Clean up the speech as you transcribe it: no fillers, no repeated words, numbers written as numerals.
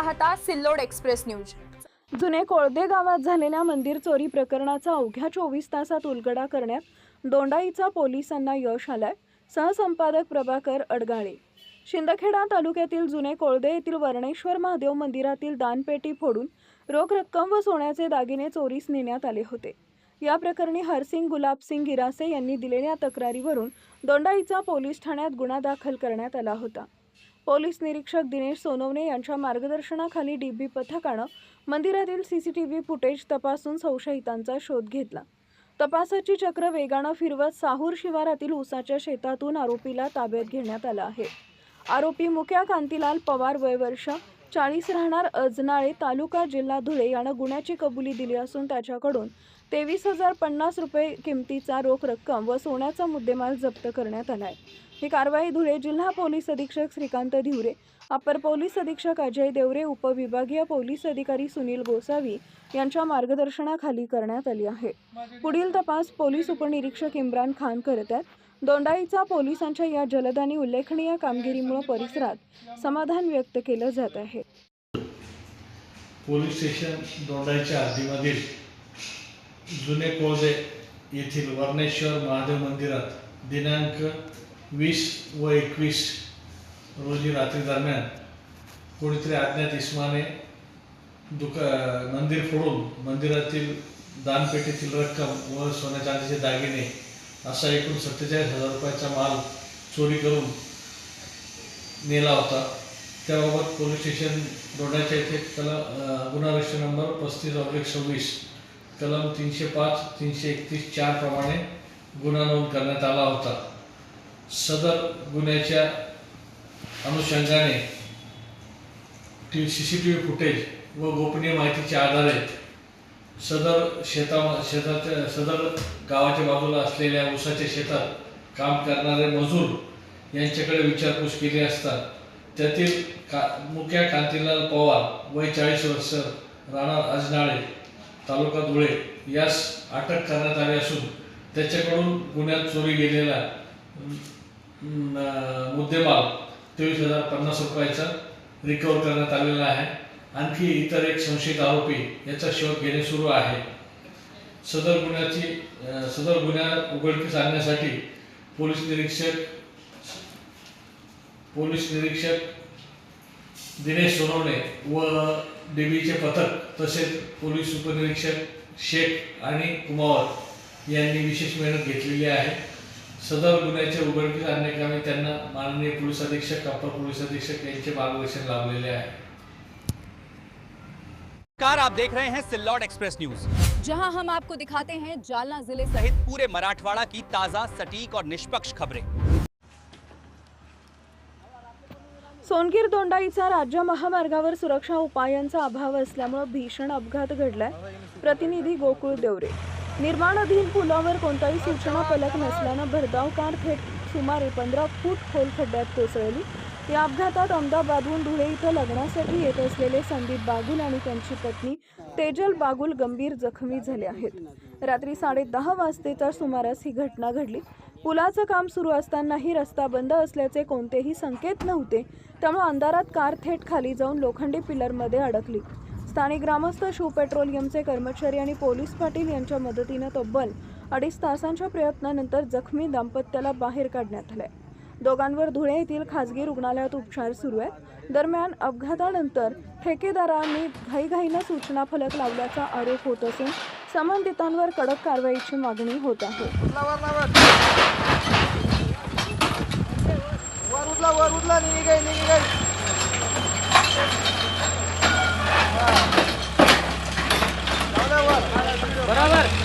पाहता Sillod express news. जुने कोळदे गावात झालेल्या मंदिर चोरी प्रकरणाचा अवघ्या 24 तासात उलगडा करण्यात दोंडाईचा पोलिसांना यश आलंय। सहसंपादक प्रभाकर अडगाळे। शिंदखेडा तालुक्यातील जुने कोळदे येथील वर्णेश्वर महादेव मंदिरातील दानपेटी फोडून रोख रक्कम व सोन्याचे दागिने चोरीस नेण्यात आले होते। या प्रकरणी हरसिंग गुलाबसिंग गिरासे यांनी दिलेल्या तक्रारीवरून दोंडाईचा पोलीस ठाण्यात गुन्हा दाखल करण्यात आला होता। पोलीस निरीक्षक दिनेश सोनवणे यांच्या मार्गदर्शनाखाली डीबी पथकाने मंदिरातील सीसीटीव्ही फुटेज तपासून संशयितांचा शोध घेतला। तपासाची चक्र वेगाने फिरवत साहूर शिवारातील ऊसाच्या शेतातून आरोपीला ताब्यात घेण्यात आला आहे। आरोपी मुक्या कांतीलाल पवार वय वर्ष 40 राहणार अजनाळे तालुका जिल्हा धुळे याने गुन्ह्याची कबुली दिली असून त्याच्याकडून 23,050 रुपये किमतीचा रोख रक्कम व सोन्याचा मुद्देमाल जप्त करण्यात आला आहे। ही कारवाई धुळे जिल्हा पोलीस अधीक्षक श्रीकांत धिवरे, अपर पोलीस अधीक्षक अजय देवरे, उपविभागीय पोलीस अधिकारी सुनील गोसावी यांच्या मार्गदर्शनाखाली करण्यात आली आहे। पुढील तपास पोलीस उपनिरीक्षक इम्रान खान करत आहेत। दोंडाईचा पोलिसांच्या या जलद आणि उल्लेखनीय कामगिरीमुळे परिसरात समाधान व्यक्त केले जात आहे। पोलीस स्टेशन दोंडाईच्या हद्दीमधील जुने कोळदे येथील वर्णेश्वर महादेव मंदिरात दिनांक 20 व 21 रोजी रात्री दरम्यान कोणीतरी अज्ञात इसमाने मंदिर फोडून मंदिरातील दानपेटीतील रक्कम व सोन्या चांदीचे दागिने असा एकूण 47,000 रुपयाचा माल चोरी करून नेला होता। त्याबाबत पोलीस स्टेशन दोंडाईच्या येथे गुन्हा रजिस्टर नंबर 35/26 कलम 305, 331, 4 प्रमाणे गुन्हा नोंद करण्यात आला होता। सदर गुन्ह्याच्या अनुषंगाने सीसीटीव्ही फुटेज व गोपनीय माहितीच्या आधारे सदर गावाच्या बाजूला असलेल्या ऊसाच्या शेतात काम करणारे मजूर यांच्याकडे विचारपूस केली असता त्यातील मुक्या कांतीलाल पवार वय 40 वर्ष राहणार अजनाळे तालुका धुळे यास अटक करण्यात आली असून त्याच्याकडून गुन्ह्यात चोरी गेलेला मुद्देमाल 23,050 रुपयाचा रिकव्हर करण्यात आलेला आहे। आणखी इतर एक संशयित आरोपी याचा शोध घेणे सुरू आहे। सदर गुन्हा उघडकीस आणण्यासाठी पोलीस निरीक्षक दिनेश सोनवणे व डीबीचे पथक तसेच पोलीस उपनिरीक्षक शेख आणि कुमावत यांनी विशेष मेहनत घेतलेली आहे। सदर गुन्ह्याचे उघडकीस आणण्याकामी त्यांना माननीय पोलीस अधीक्षक, अपर पोलीस अधीक्षक यांचे मार्गदर्शन लाभलेले आहे। आप देख रहे हैं सिल्लोड एक्सप्रेस न्यूज, जहां हम आपको दिखाते हैं जालना जिले सहित पूरे मराठवाड़ा की ताजा, सटीक और निष्पक्ष खबरें। सोनगीर दोंडाईचा राज्य महामार्गावर सुरक्षा उपायांचा अभाव असल्यामुळे भीषण अपघात घडलाय। प्रतिनिधी गोकुळ देवरे। निर्माणाधीन पुलावर कोणताही सूचना फलक नसल्याने भरधाव कार थेट सुमारे 15 फूट खोल खड्ड्यात कोसळली। या अपघातात अहमदाबादहून धुळे इथं लग्नासाठी येत असलेले संदीप बागुल आणि त्यांची पत्नी तेजल बागुल गंभीर जखमी झाले आहेत। रात्री 10:30 वाजतेच्या सुमारास ही घटना घडली। पुलाचं काम सुरू असतानाही रस्ता बंद असल्याचे कोणतेही संकेत नव्हते, त्यामुळे अंधारात कार थेट खाली जाऊन लोखंडी पिलरमध्ये अडकली। स्थानिक ग्रामस्थ शिव पेट्रोलियमचे कर्मचारी आणि पोलीस पाटील यांच्या मदतीने तब्बल 2.5 तासांच्या प्रयत्नानंतर जखमी दाम्पत्याला बाहेर काढण्यात आले। दोघांवर धुळे येथील खासगी रुग्णालयात उपचार सुरू आहेत। दरम्यान अपघातानंतर ठेकेदारांनी घाईघाईने सूचना फलक लावल्याचा आरोप होत असून संबंधितांवर कडक कारवाईची मागणी होत आहे। बराबर